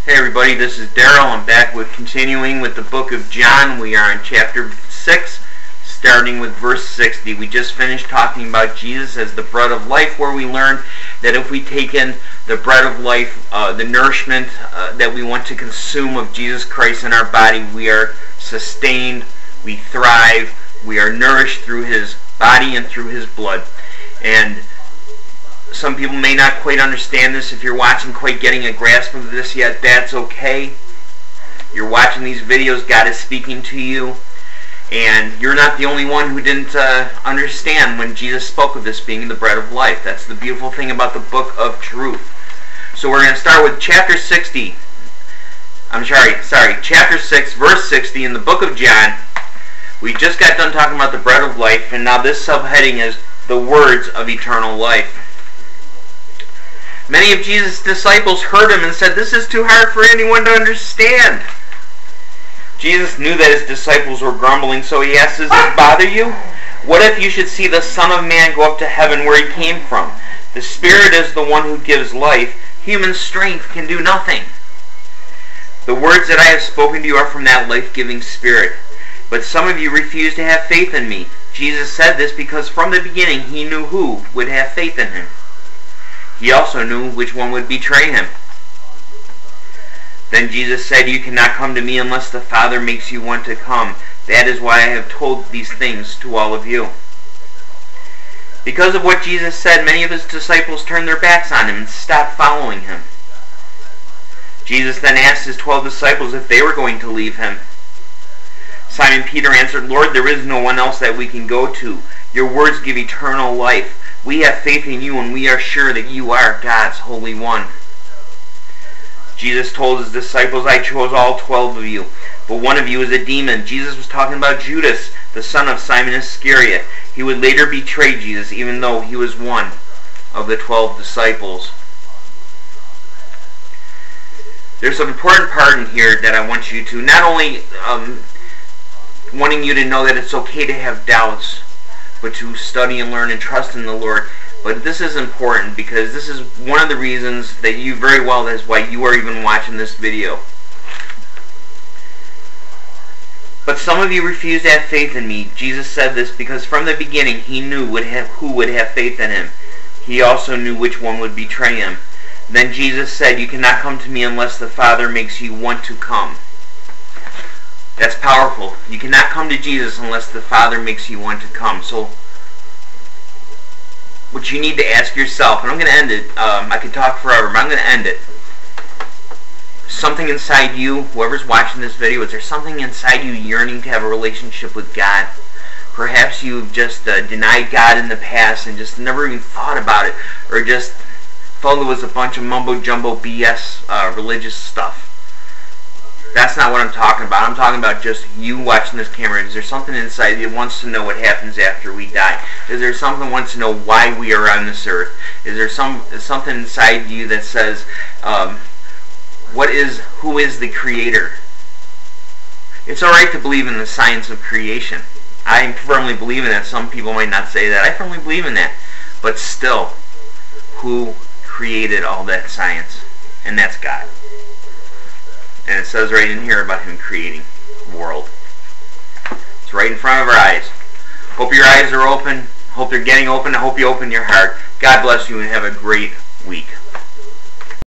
Hey everybody, this is Daryl. I'm back with continuing with the book of John. We are in chapter 6, starting with verse 60. We just finished talking about Jesus as the bread of life, where we learned that if we take in the bread of life, the nourishment that we want to consume of Jesus Christ in our body, we are sustained, we thrive, we are nourished through His body and through His blood. And some people may not quite understand this. If you're watching, quite getting a grasp of this yet, that's okay. You're watching these videos, God is speaking to you, and you're not the only one who didn't understand when Jesus spoke of this being the bread of life. That's the beautiful thing about the book of truth. So we're going to start with chapter 6, verse 60 in the book of John. We just got done talking about the bread of life, and now this subheading is the words of eternal life. Many of Jesus' disciples heard him and said, "This is too hard for anyone to understand." Jesus knew that his disciples were grumbling, so he asked, "Does this bother you? What if you should see the Son of Man go up to heaven where he came from? The Spirit is the one who gives life. Human strength can do nothing. The words that I have spoken to you are from that life-giving Spirit. But some of you refuse to have faith in me." Jesus said this because from the beginning he knew who would have faith in him. He also knew which one would betray him. Then Jesus said, "You cannot come to me unless the Father makes you want to come. That is why I have told these things to all of you." Because of what Jesus said, many of his disciples turned their backs on him and stopped following him. Jesus then asked his 12 disciples if they were going to leave him. Simon Peter answered, "Lord, there is no one else that we can go to. Your words give eternal life. We have faith in you, and we are sure that you are God's Holy One." Jesus told his disciples, "I chose all 12 of you, but one of you is a demon." Jesus was talking about Judas, the son of Simon Iscariot. He would later betray Jesus, even though he was one of the 12 disciples. There's an important part in here that I want you to, not only wanting you to know that it's okay to have doubts, but to study and learn and trust in the Lord. But this is important because this is one of the reasons that you very well, that's why you are even watching this video. But some of you refuse to have faith in me. Jesus said this because from the beginning he knew who would have faith in him. He also knew which one would betray him. Then Jesus said, "You cannot come to me unless the Father makes you want to come." That's powerful. You cannot come to Jesus unless the Father makes you want to come. So what you need to ask yourself, and I'm going to end it, I could talk forever, but I'm going to end it. Something inside you, whoever's watching this video, is there something inside you yearning to have a relationship with God? Perhaps you've just denied God in the past and just never even thought about it, or just felt it was a bunch of mumbo-jumbo BS religious stuff. That's not what I'm talking about. I'm talking about just you watching this camera. Is there something inside that wants to know what happens after we die? Is there something that wants to know why we are on this earth? Is there something inside you that says, who is the Creator? It's alright to believe in the science of creation. I firmly believe in that. Some people might not say that. I firmly believe in that. But still, who created all that science? And that's God. And it says right in here about him creating the world. It's right in front of our eyes. Hope your eyes are open. Hope they're getting open. I hope you open your heart. God bless you and have a great week.